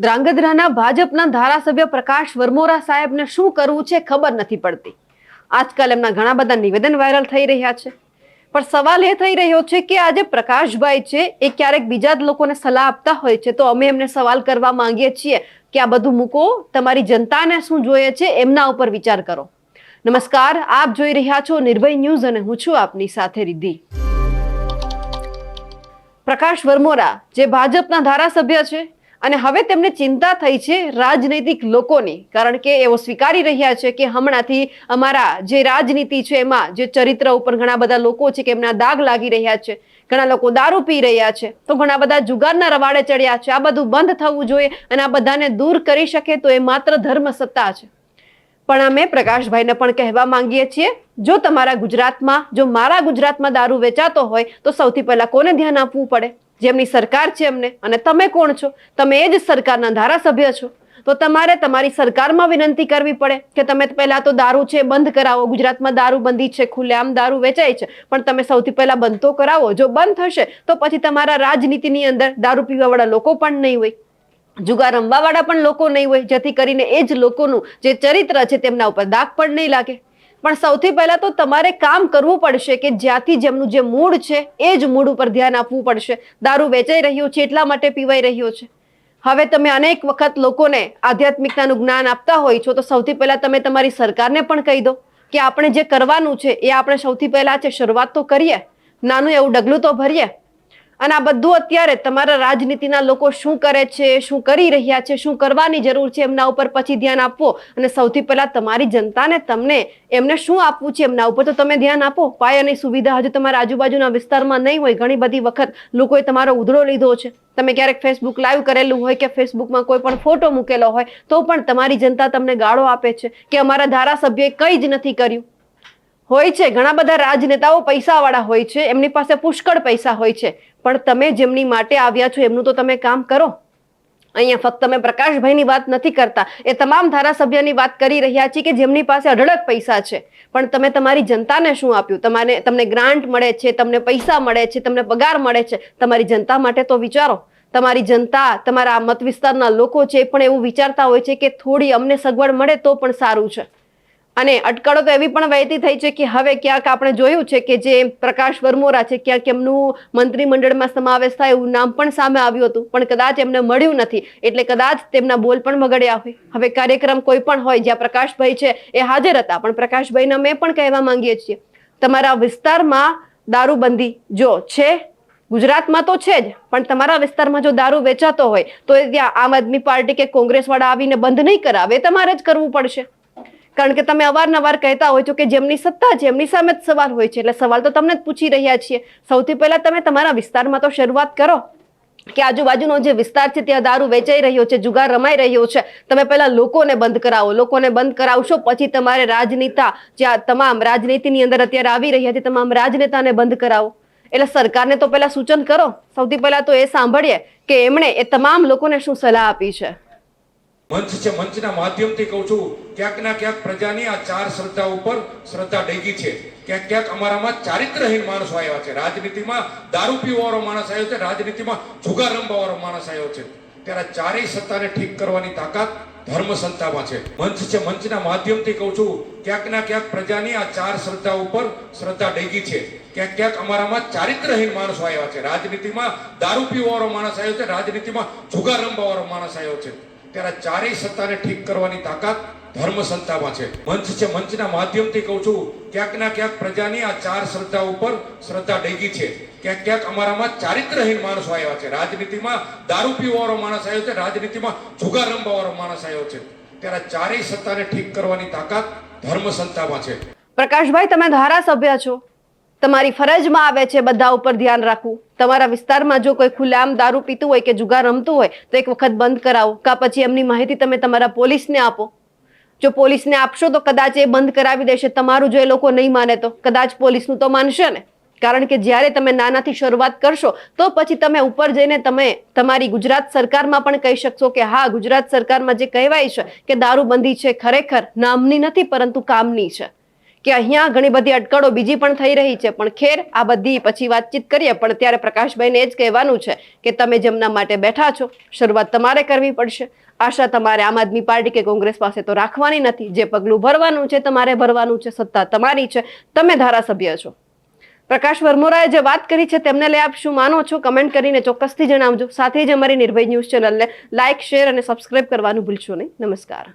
ધ્રાંગધ્રાના ભાજપના ધારાસભ્ય પ્રકાશ વરમોરા સાહેબને શું કરવું છે ખબર નથી પડતી। આજકાલ એમના ઘણા બધા નિવેદન વાયરલ થઈ રહ્યા છે, પણ સવાલ એ થઈ રહ્યો છે કે આજે પ્રકાશભાઈ છે એ ક્યારેક બીજા જ લોકોને સલાહ આપતા હોય છે, તો અમે એમને સવાલ કરવા માંગીએ છીએ કે આ બધું મૂકો, તમારી જનતાને શું જોઈએ છે એમના ઉપર વિચાર કરો। નમસ્કાર, આપ જોઈ રહ્યા છો નિર્ભય ન્યૂઝ અને હું છું આપની સાથે રિદ્ધિ। પ્રકાશ વરમોરા જે ભાજપના ધારાસભ્ય છે અને હવે તેમને ચિંતા થઈ છે રાજનૈતિક લોકોની, કારણ કે એઓ સ્વીકારી રહ્યા છે કે હમણાંથી અમારા જે રાજનીતિ છે એમાં જે ચરિત્ર ઉપર ઘણા બધા લોકો છે કે એમના દાગ લાગી રહ્યા છે, ઘણા લોકો દારૂ પી રહ્યા છે, તો ઘણા બધા જુગારના રવાડે ચડ્યા છે। આ બધું બંધ થવું જોઈએ અને આ બધાને દૂર કરી શકે તો એ માત્ર ધર્મ સત્તા છે। પણ અમે પ્રકાશભાઈને પણ કહેવા માંગીએ છીએ, જો તમારા ગુજરાતમાં, જો મારા ગુજરાતમાં દારૂ વેચાતો હોય તો સૌથી પહેલા કોને ધ્યાન આપવું પડે? જેમની સરકાર છે એમને। અને તમે કોણ છો? તમે એ જ સરકારના ધારાસભ્ય છો, તો તમારે તમારી સરકારમાં વિનંતી કરવી પડે કે તમે પહેલા તો દારૂ છે બંધ કરાવો। ગુજરાતમાં દારૂબંધી છે, ખુલ્લેઆમ દારૂ વેચાય છે, પણ તમે સૌથી પહેલા બંધ તો કરાવો। જો બંધ થશે તો પછી તમારા રાજનીતિની અંદર દારૂ પીવાવાળા લોકો પણ નહીં હોય, જુગાર રમવાવાળા પણ લોકો નહીં હોય, જેથી કરીને એ જ લોકોનું જે ચરિત્ર છે તેમના ઉપર દાગ પણ નહીં લાગે। પણ સૌથી પહેલા તો તમારે કામ કરવું પડશે કે જ્યાંથી જેમનું જે મૂળ છે એ જ મૂળ ઉપર ધ્યાન આપવું પડશે। દારૂ વેચાઈ રહ્યો છે એટલા માટે પીવાઈ રહ્યો છે। હવે તમે અનેક વખત લોકોને આધ્યાત્મિકતાનું જ્ઞાન આપતા હોય છો, તો સૌથી પહેલા તમે તમારી સરકારને પણ કહી દો કે આપણે જે કરવાનું છે એ આપણે સૌથી પહેલા છે શરૂઆત તો કરીએ, નાનું એવું ડગલું તો ભરીએ। અને આ બધું અત્યારે તમારા રાજનીતિના લોકો શું કરે છે, શું કરી રહ્યા છે, શું કરવાની જરૂર છે એમના ઉપર પછી ધ્યાન આપવો। અને સૌથી પહેલા તમારી જનતાને, તમને એમને શું આપવું છે એમના ઉપર તો તમે ધ્યાન આપો। પાયાની સુવિધા હજુ તમારા આજુબાજુના વિસ્તારમાં નહીં હોય, ઘણી બધી વખત લોકોએ તમારો ઉધડો લીધો છે, તમે ક્યારેક ફેસબુક લાઈવ કરેલું હોય કે ફેસબુકમાં કોઈ પણ ફોટો મૂકેલો હોય તો પણ તમારી જનતા તમને ગાળો આપે છે કે અમારા ધારાસભ્યએ કંઈ જ નથી કર્યું। હોય છે ઘણા બધા રાજનેતાઓ પૈસાવાળા હોય છે, એમની પાસે પુષ્કળ પૈસા હોય છે, પણ તમે જેમની માટે આવ્યા છો એમનું તો તમે કામ કરો। અહીંયા ફક્ત અમે પ્રકાશભાઈની વાત નથી કરતા, એ તમામ ધારાસભ્યની વાત કરી રહ્યા છીએ કે જેમની પાસે અઢળક પૈસા છે, પણ તમે તમારી જનતાને શું આપ્યું? તમને ગ્રાન્ટ મળે છે, તમને પૈસા મળે છે, તમને પગાર મળે છે, તમારી જનતા માટે તો વિચારો। તમારી જનતા, તમારા મત વિસ્તારના લોકો છે એ પણ એવું વિચારતા હોય છે કે થોડી અમને સગવડ મળે તો પણ સારું છે। અને અટકળો તો એવી પણ વહેતી થઈ છે કે હવે ક્યાંક આપણે જોયું છે કે જે પ્રકાશ વરમોરા છે ક્યાંક એમનું મંત્રીમંડળમાં સમાવેશ થાય એવું નામ પણ સામે આવ્યું હતું, પણ કદાચ એમને મળ્યું નથી, એટલે કદાચ તેમના બોલ પણ બગડ્યા હોય। હવે કાર્યક્રમ કોઈ પણ હોય જ્યાં પ્રકાશભાઈ છે એ હાજર હતા, પણ પ્રકાશભાઈને અમે પણ કહેવા માંગીએ છીએ, તમારા વિસ્તારમાં દારૂબંધી જો છે, ગુજરાતમાં તો છે જ, પણ તમારા વિસ્તારમાં જો દારૂ વેચાતો હોય તો ત્યાં આમ આદમી પાર્ટી કે કોંગ્રેસ વાળા આવીને બંધ નહીં કરાવે, તમારે જ કરવું પડશે। કારણ કે તમે અવારનવાર કહેતા હોય છો કે જેમની સત્તા છે એમની સામે જ સવાલ હોય છે, એટલે સવાલ તો તમને જ પૂછી રહ્યા છીએ। સૌથી પહેલા તમે તમારા વિસ્તારમાં તો શરૂઆત કરો કે આજુબાજુનો જે વિસ્તાર છે ત્યાં દારૂ વેચાઈ રહ્યો છે, જુગાર રમાઈ રહ્યો છે, તમે પહેલા લોકોને બંધ કરાવો। લોકોને બંધ કરાવશો પછી તમારે રાજનેતા, જ્યાં તમામ રાજનીતિની અંદર અત્યારે આવી રહ્યા છે તમામ રાજનેતાને બંધ કરાવો। એટલે સરકારને તો પહેલા સૂચન કરો, સૌથી પહેલા તો એ સાંભળીએ કે એમણે એ તમામ લોકોને શું સલાહ આપી છે। મંચ છે, મંચના માધ્યમથી કહું છું, ક્યાંક ના ક્યાંક પ્રજાની આ ચાર શ્રદ્ધા ઉપર શ્રદ્ધા ડેગી છે। ક્યાંક ક્યાંક અમારામાં ચારિત્રહીન માણસો આવ્યા છે, રાજનીતિમાં દારૂ પીવાવાળો માણસ આવ્યો છે, રાજનીતિમાં જુગાર રમવાવાળો માણસ આવ્યો છે, ત્યારે ચારેય સત્તાને ઠીક કરવાની તાકાત ધર્મ સંસ્થામાં છે। મંચ છે, મંચના માધ્યમથી કહું છું, ક્યાંક ના ક્યાંક પ્રજાની આ ચાર શ્રદ્ધા ઉપર શ્રદ્ધા ડેગી છે। ક્યાંક ક્યાંક અમારામાં ચારિત્રહીન માણસો આવ્યા છે, રાજનીતિમાં દારૂ પીવાવાળો માણસ આવ્યો છે, રાજનીતિમાં જુગાર રમવાવાળો માણસ આવ્યો છે, ત્યારે ચારેય સત્તાને ઠીક કરવાની તાકાત ધર્મ સંસ્થામાં છે। મંચ છે, મંચના માધ્યમથી કહું છું, ક્યાંક ના ક્યાંક પ્રજાની આ ચાર શ્રદ્ધા ઉપર શ્રદ્ધા ડેગી છે। ક્યાંક ક્યાંક અમારામાં ચારિત્રહીન માણસો આવ્યા છે, રાજનીતિમાં દારૂ પીવાવાળો માણસ આવ્યો છે, રાજનીતિમાં જુગાર રમવાવાળો માણસ આવ્યો છે, ત્યારે ચારેય સત્તાને ઠીક કરવાની તાકાત ધર્મ સંસ્થામાં છે। પ્રકાશભાઈ, તમે ધારાસભ્ય છો, તમારી ફરજમાં આવે છે બધા ઉપર ધ્યાન રાખવું। તમારા વિસ્તારમાં જો કોઈ ખુલ્લેઆમ દારૂ પીતું હોય કે જુગાર રમતું હોય તો એક વખત બંધ કરાવો, કાં પછી એમની માહિતી તમે તમારા પોલીસને આપો। જો પોલીસને આપશો તો કદાચ એ બંધ કરાવી દેશે, તમારું જો એ લોકો નહીં માને તો કદાચ પોલીસનું તો માનશે ને, કારણ કે જ્યારે તમે નાનાથી શરૂઆત કરશો તો પછી તમે ઉપર જઈને તમે તમારી ગુજરાત સરકારમાં પણ કહી શકશો કે હા, ગુજરાત સરકારમાં જે કહેવાય છે કે દારૂબંધી છે ખરેખર નામની નથી પરંતુ કામની છે, કે અહીંયા ઘણી બધી અટકળો બીજી પણ થઈ રહી છે. પણ ખેર, આ બધી પછી વાતચીત કરીએ. પણ ત્યારે પ્રકાશભાઈને એ જ કહેવાનું છે કે તમે જેમના માટે બેઠા છો, શરૂઆત તમારે કરવી પડશે. આશા તમારે આમ આદમી પાર્ટી કે કોંગ્રેસ પાસે તો રાખવાની નથી. જે પગલું ભરવાનું છે તમારે ભરવાનું છે. સત્તા તમારી છે, તમે ધારાસભ્ય છો. પ્રકાશ વરમોરાએ જે વાત કરી છે તેમને લઈ આપ શું માનો છો? કમેન્ટ કરીને ચોક્કસથી જણાવજો. સાથે જ અમારી નિર્ભય ન્યૂઝ ચેનલને લાઇક, શેર અને સબસ્ક્રાઇબ કરવાનું ભૂલશો નહીં. નમસ્કાર.